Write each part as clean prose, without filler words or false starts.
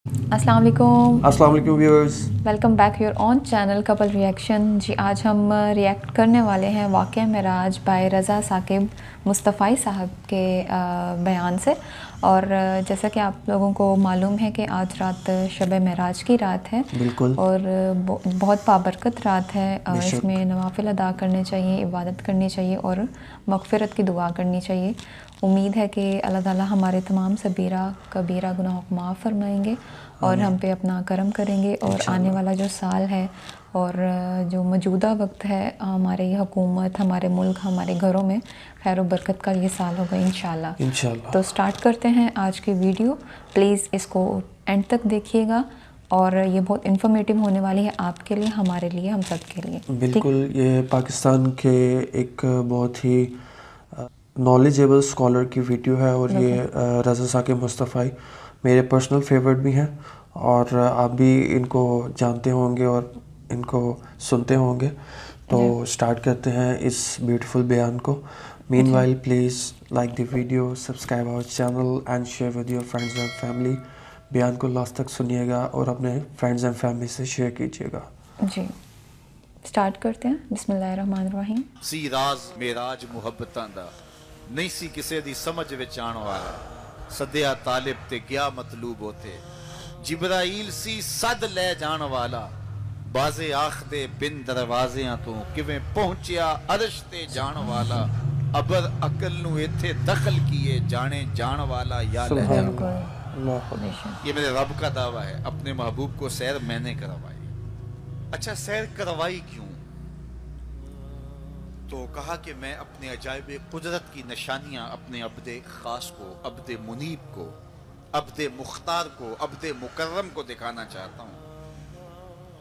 अस्सलाम वालेकुम। अस्सलाम वालेकुम viewers. Welcome back your on channel couple reaction. जी आज हम रिएक्ट करने वाले हैं वाक़या मेराज बाय रज़ा साकिब मुस्तफ़ाई साहब के बयान से। और जैसा कि आप लोगों को मालूम है कि आज रात शब मेराज की रात है। बिल्कुल। और बहुत बाबरकत रात है। इसमें नवाफिल अदा करने चाहिए, इबादत करनी चाहिए और मग़फ़िरत की दुआ करनी चाहिए। उम्मीद है कि अल्लाह ताला हमारे तमाम सगीरा कबीरा गुनाहों को माफ़ फरमाएंगे और हम पे अपना करम करेंगे। और आने वाला जो साल है और जो मौजूदा वक्त है, हमारी हुकूमत, हमारे मुल्क, हमारे घरों में खैर व बरकत का ये साल होगा इंशाल्लाह। तो स्टार्ट करते हैं आज की वीडियो। प्लीज़ इसको एंड तक देखिएगा और ये बहुत इन्फॉर्मेटिव होने वाली है आपके लिए, हमारे लिए, हम सब के लिए। बिल्कुल, ये पाकिस्तान के एक बहुत ही नॉलेजेबल स्कॉलर की वीडियो है और ये रज़ा साकिब मुस्तफ़ाई मेरे पर्सनल फेवरेट भी हैं और आप भी इनको जानते होंगे और इनको सुनते होंगे। तो स्टार्ट करते हैं इस ब्यूटीफुल बयान को। Meanwhile please like the video, subscribe our channel and share with your friends and family. बयान को लास्ट तक सुनिएगा और अपने फ्रेंड्स एंड फैमिली से शेयर कीजिएगा। जी स्टार्ट करते हैं। बिस्मिल्लाहिर्रहमानिर्रहीम। सी राज मेराज मुहब्बतां दा नहीं सी किसे दी समझ विच आण वाला, सदिया तालिब ते गया मतलूब होते, जिब्राइल सी सद ले जाण वाला, बाजे आखदे बिन दरवाज़ियां तो किवें पहुंचिया अरश ते जाण वाला, अबर अकल नू इत्थे दखल किए जाने जाण वाला या ले जा। ये मेरे रब का दावा है, अपने महबूब को सैर मैंने करवाई। अच्छा, सैर करवाई क्यों? तो कहा कि मैं अपने अजायब कुदरत की निशानियां अपने अब्दे खास को, अब्दे मुनीब को, अब्दे मुख्तार को, अब्दे मुकर्रम को दिखाना चाहता हूँ।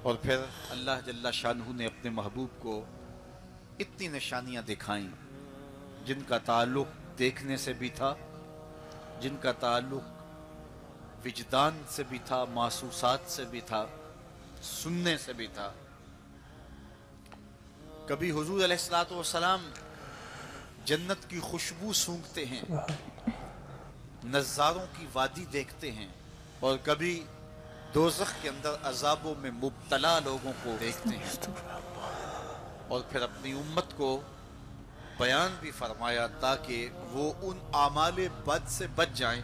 और फिर अल्लाह जल्ला शानहू ने अपने महबूब को इतनी निशानियां दिखाई जिनका ताल्लुक देखने से भी था, जिनका ताल्लुक विजदान से भी था, महसूसात से भी था, सुनने से भी था। कभी हुजूर अलैहिस्सलातु वस्सलाम जन्नत की खुशबू सूंघते हैं, नज़ारों की वादी देखते हैं, और कभी दोज़ख के अंदर अज़ाबों में मुब्तला लोगों को देखते हैं। और फिर अपनी उम्मत को बयान भी फरमाया ताकि वो उन आमाले बद से बच जाएं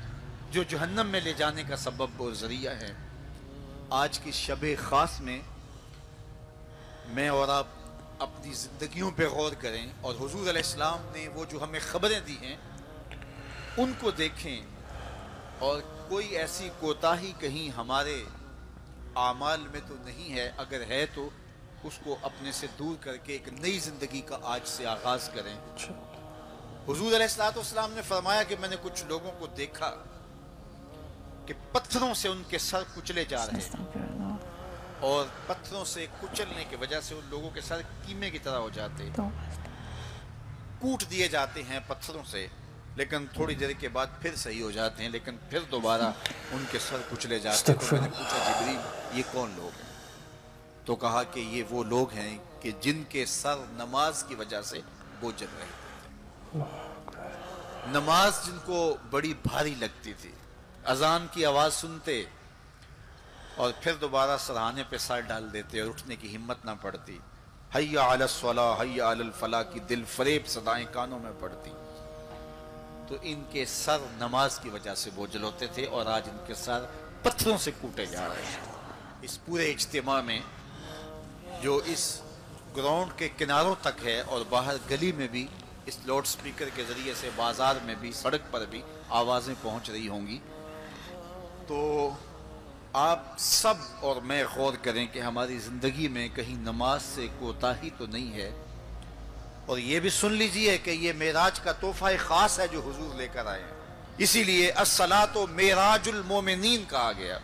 जो जहन्नम में ले जाने का सबब और ज़रिया है। आज की शब ख़ास में मैं और आप अपनी ज़िंदगियों पे गौर करें और हुजूर अलैहिस्सलाम ने वो जो हमें ख़बरें दी हैं उनको देखें, और कोई ऐसी कोताही कहीं हमारे आमाल में तो नहीं है, अगर है तो उसको अपने से दूर करके एक नई ज़िंदगी का आज से आगाज़ करें। हुजूर अलैहिस्सलाम ने फरमाया कि मैंने कुछ लोगों को देखा कि पत्थरों से उनके सर कुचले जा रहे हैं, और पत्थरों से कुचलने की वजह से उन लोगों के सर कीमे की तरह हो जाते, कूट दिए जाते हैं पत्थरों से, लेकिन थोड़ी देर के बाद फिर सही हो जाते हैं, लेकिन फिर दोबारा उनके सर कुचले जाते हैं। तो मैंने पूछा, जिब्रील ये कौन लोग हैं? तो कहा कि ये वो लोग हैं कि जिनके सर नमाज की वजह से बोझल रहे थे, नमाज जिनको बड़ी भारी लगती थी, अजान की आवाज़ सुनते और फिर दोबारा सराहने पे सर डाल देते और उठने की हिम्मत ना पड़ती। हय्या अलस सलाह हय्या अलल फलाह की दिल फरेब सदाएं कानों में पड़ती। तो इनके सर नमाज की वजह से बोझल होते थे और आज इनके सर पत्थरों से कूटे जा रहे हैं। इस पूरे इज्तिमा में जो इस ग्राउंड के किनारों तक है और बाहर गली में भी इस लाउड स्पीकर के ज़रिए से, बाज़ार में भी, सड़क पर भी आवाज़ें पहुँच रही होंगी। तो आप सब और मैं गौर करें कि हमारी ज़िंदगी में कहीं नमाज से कोताही तो नहीं है। और ये भी सुन लीजिए कि ये मेराज का तोहफ़ा ख़ास है जो हुजूर लेकर आए हैं। इसीलिए अस्सलातो मेराजुल मोमिनीन कहा गया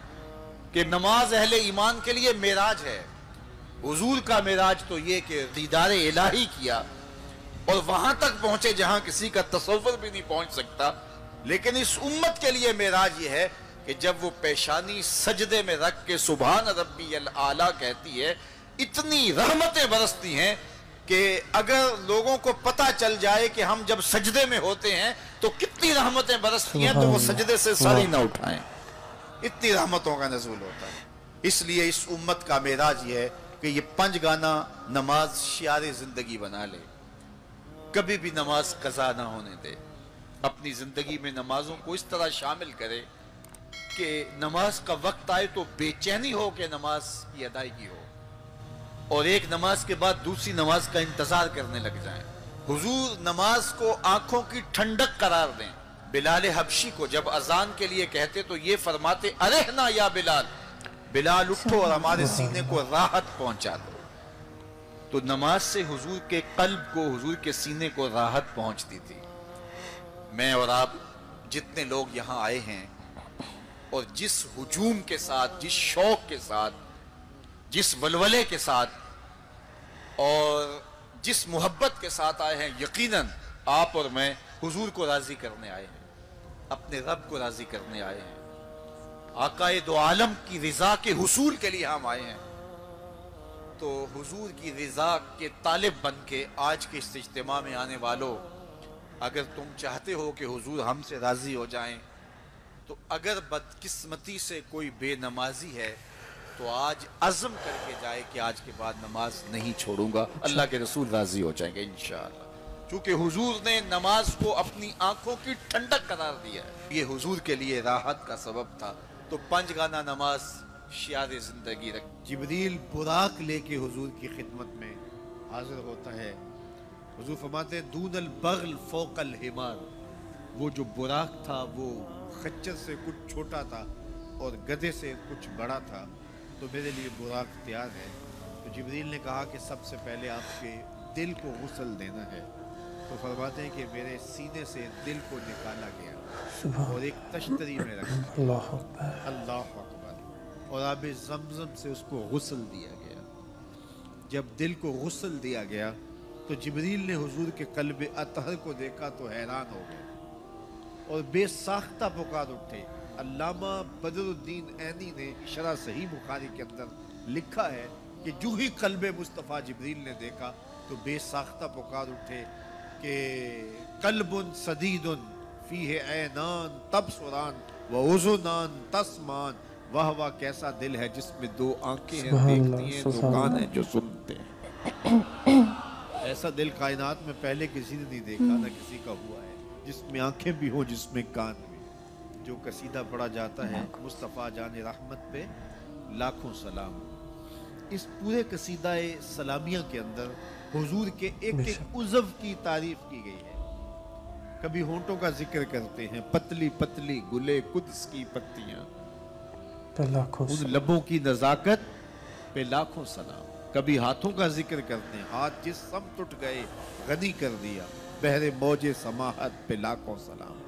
कि नमाज अहले ईमान के लिए मेराज है। हुजूर का मेराज तो ये कि दीदार इलाही किया और वहाँ तक पहुँचे जहाँ किसी का तसव्वुर भी नहीं पहुँच सकता। लेकिन इस उम्मत के लिए मेराज ये है कि जब वो पेशानी सजदे में रख के सुभान रब्बी अल आला कहती है, इतनी रहमतें बरसती हैं कि अगर लोगों को पता चल जाए कि हम जब सजदे में होते हैं तो कितनी रहमतें बरसती हैं, तो वो सजदे से सारी ना उठाएं। इतनी रहमतों का नज़ूल होता है। इसलिए इस उम्मत का मेराज ये है कि ये 5 गाना नमाज शियार ज़िंदगी बना ले, कभी भी नमाज कज़ा ना होने दे, अपनी ज़िंदगी में नमाजों को इस तरह शामिल करे कि नमाज का वक्त आए तो बेचैनी हो कि नमाज की अदायगी हो, और एक नमाज के बाद दूसरी नमाज का इंतजार करने लग जाएं। हुजूर नमाज को आंखों की ठंडक करार दें। बिलाल हबशी को जब अजान के लिए कहते तो ये फरमाते, अरेहना या बिलाल, बिलाल उठो और हमारे सीने को राहत पहुंचा दो। तो नमाज से हुजूर के कल्ब को, हुजूर के सीने को राहत पहुंचती थी। मैं और आप जितने लोग यहाँ आए हैं और जिस हुजूम के साथ, जिस शौक के साथ, जिस वलवले के साथ और जिस मोहब्बत के साथ आए हैं, यकीनन आप और मैं हुजूर को राजी करने आए हैं, अपने रब को राजी करने आए हैं, आकाए दो आलम की रिजा के हुसूल के लिए हम आए हैं। तो हुजूर की रिजा के तालिब बन के आज के इस इज्तिमा में आने वालों, अगर तुम चाहते हो कि हुजूर हमसे राजी हो जाएं, तो अगर बदकिस्मती से कोई बेनमाजी है तो आज अज़्म करके जाए कि आज के बाद नमाज नहीं छोड़ूंगा, अल्लाह के रसूल राजी हो जाएंगे इंशाअल्लाह। क्योंकि हुजूर ने नमाज को अपनी आंखों की ठंडक करार दिया है, ये हुजूर के लिए राहत का सबब था। तो 5 गाना नमाज शियार ज़िंदगी रख। जिब्रील बुराक लेके हुजूर की खिदमत में हाजिर होता है। हुजूर फरमाते हैं, दूनल बगल फौकल हिमार, वो जो बुराक था वो खच्चर से कुछ छोटा था और गधे से कुछ बड़ा था, तो मेरे लिए बुराक तैयार है। तो जिब्रील ने कहा कि सबसे पहले आपके दिल को गुस्ल देना है। तो फरमाते हैं कि मेरे सीने से दिल को निकाला गया और एक तश्तरी में रखा, अल्लाह अकबर, और आब ज़मज़म से उसको गुस्ल दिया गया। जब दिल को गुस्ल दिया गया तो जिब्रील ने हुजूर के कल्ब अतहर को देखा तो हैरान हो गए और बेसाख्ता पुकार उठे। अल्लामा बदरुद्दीन ऐनी ने शरह सही बुखारी के अंदर लिखा है कि जो ही कल्ब मुस्तफ़ा जिब्रील ने देखा तो बेसाख्ता पुकार उठे कि कल्बुन सदीदुन फीहे ऐनान तबसुरान व उज़ुनान तस्मान, वाह वाह कैसा दिल है जिसमें 2 आंखें हैं देखती हैं, 2 कान हैं जो सुनते हैं। ऐसा दिल कायनात में पहले किसी ने नहीं देखा, ना किसी का हुआ है, जिसमें आंखें भी हो, जिसमें कान भी। जो कसीदा पढ़ा जाता है मुस्तफ़ा जान रहमत पे लाखों सलाम, इस पूरे कसीदाए सलामिया के अंदर हुजूर के एक एक उज़व की तारीफ की गई है। कभी होंठों का जिक्र करते हैं, पतली पतली गुले कुद्स की पत्तियां, उन लबों की नज़ाकत पे लाखों सलाम। कभी हाथों का जिक्र करते हैं, हाथ जिस सम टूट गए गनी कर दिया, बहरे मौजे समाहत पे लाखों सलाम।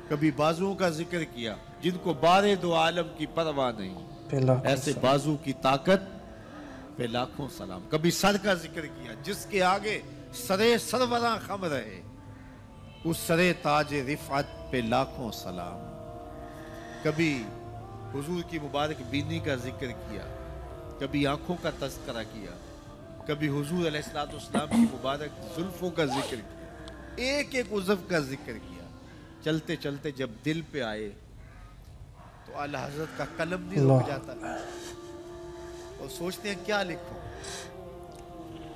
कभी बाजुओं का जिक्र किया, जिनको बारे दो आलम की परवाह नहीं, ऐसे बाजू की ताकत पे लाखों सलाम। कभी सर का जिक्र किया, जिसके आगे सरे सरवरा खम रहे, उस सरे ताज रिफात पे लाखों सलाम। कभी हुजूर की मुबारक बीनी का जिक्र किया, कभी आंखों का तज़किरा किया, कभी हुजूर अलैहिस्सलाम की मुबारक जुल्फों का जिक्र किया, एक एक उज़व का जिक्र किया। चलते चलते जब दिल पे आए तो आला हज़रत का कलम नहीं रुक जाता और सोचते हैं क्या लिखूं,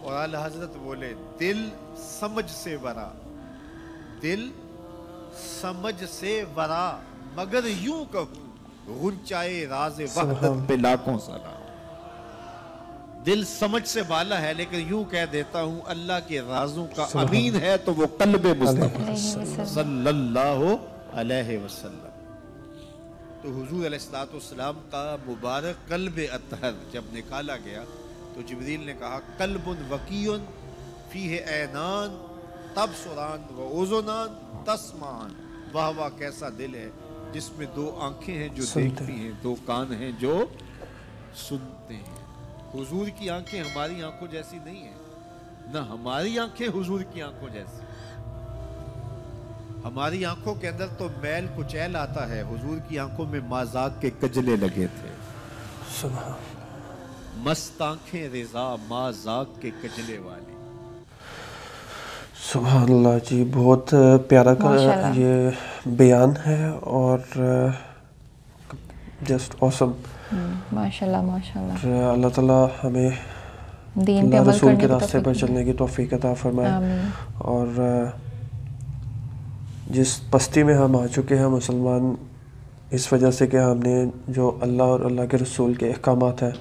और आला हज़रत बोले, दिल समझ से वरा, दिल समझ से वरा, मगर यूं कहूं गुंचाए राज़े वहदत पे लाखों सलाम। दिल समझ से बाला है, लेकिन यूं कह देता हूं अल्लाह के राज़ों का अमीन है तो वो कल्ब मुस्तफ़ा सल्लल्लाहु अलैहि वसल्लम। तो हुजूर अलैहिस्सलाम का मुबारक कल्ब अतहर जब निकाला गया तो जिब्रील ने कहा, कल्बुन वकीयुन फीहे ऐनान तबसुरान व उज़ुनान तस्मान, वाह वाह कैसा दिल है जिसमें 2 आंखें हैं जो देखती हैं, 2 कान हैं जो सुनते हैं। हुजूर की आंखें हमारी आंखों जैसी नहीं है, ना हमारी आंखें हुजूर की आंखों जैसी। हमारी आंखों के अंदर तो मैल कुचैल आता है, हुजूर की आंखों में माज़ाक के कजले लगे थे। मस्त आंखें रिज़ा माज़ाक के कजले वाली। सुभान अल्लाह जी, बहुत प्यारा का ये बयान है। और جسٹ awesome. ماشاء اللہ اللہ تعالیٰ ہمیں دین پہ اللہ عمل رسول کرنے کے کی راستے پر توفیق چلنے کی توفیق عطا فرمائے. آمین. اور جس پستی میں ہم آ چکے ہیں مسلمان اس وجہ سے کہ ہم نے جو اللہ اور اللہ کے رسول کے احکامات ہیں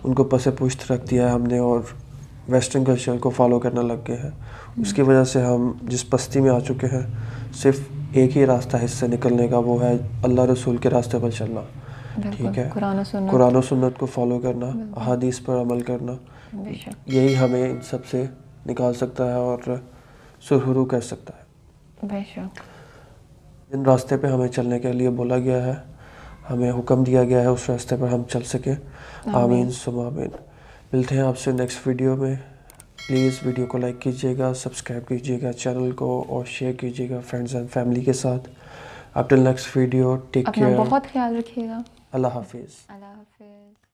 ان کو پس پشت رکھ دیا ہے ہم نے اور ویسٹرن کلچر کو فالو کرنا لگ گئے ہیں. اس کی وجہ سے ہم جس پستی میں آ چکے ہیں صرف ایک ہی راستہ ہے اس سے نکلنے کا, وہ ہے اللہ رسول کے راستے پر چلنا. ٹھیک ہے, قرآن و سنت کو فالو کرنا, احادیث پر عمل کرنا, یہی ہمیں ان سب سے نکال سکتا ہے اور سرخرو کر سکتا ہے. بے شک جن راستے پہ ہمیں چلنے کے لیے بولا گیا ہے, ہمیں حکم دیا گیا ہے اس راستے پر ہم چل سکیں. آمین ثم آمین. ملتے ہیں آپ سے نیکسٹ ویڈیو میں. پلیز ویڈیو کو لائک کیجیے گا, سبسکرائب کیجیے گا چینل کو اور شیئر کیجیے گا فرینڈز اینڈ فیملی کے ساتھ. Up till next video, take care, بہت خیال رکھیے گا. اللہ حافظ. اللہ حافظ.